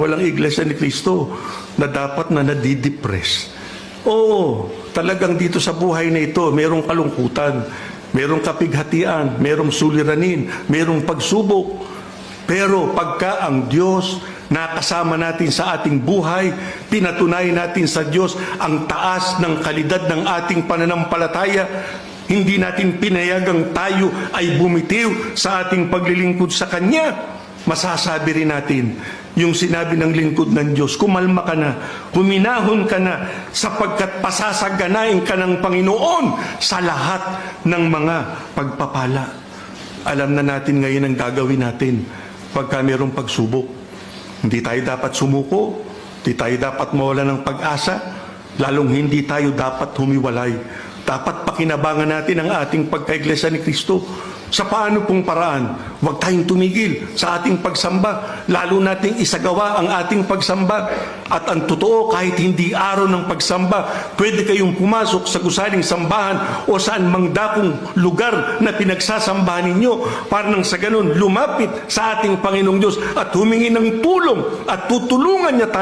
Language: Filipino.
Walang iglesia ni Kristo na dapat na nadidepress. Oo, talagang dito sa buhay na ito, merong kalungkutan, merong kapighatian, merong suliranin, merong pagsubok. Pero pagka ang Diyos nakasama natin sa ating buhay, pinatunayan natin sa Diyos ang taas ng kalidad ng ating pananampalataya, hindi natin pinayagang tayo ay bumitiw sa ating paglilingkod sa Kanya, masasabi rin natin yung sinabi ng lingkod ng Diyos, kumalma ka na, huminahon ka na, sapagkat pasasaganain ka ng Panginoon sa lahat ng mga pagpapala. Alam na natin ngayon ang gagawin natin pagka mayroong pagsubok. Hindi tayo dapat sumuko, hindi tayo dapat mawala ng pag-asa, lalong hindi tayo dapat humiwalay. Dapat pakinabangan natin ang ating pagkaiglesia ni Kristo. Sa paano pong paraan? Huwag tayong tumigil sa ating pagsamba. Lalo nating isagawa ang ating pagsamba. At ang totoo, kahit hindi araw ng pagsamba, pwede kayong pumasok sa gusaling sambahan o saan mang dakong lugar na pinagsasambahan ninyo para nang sa ganun lumapit sa ating Panginoong Diyos at humingi ng tulong at tutulungan niya tayo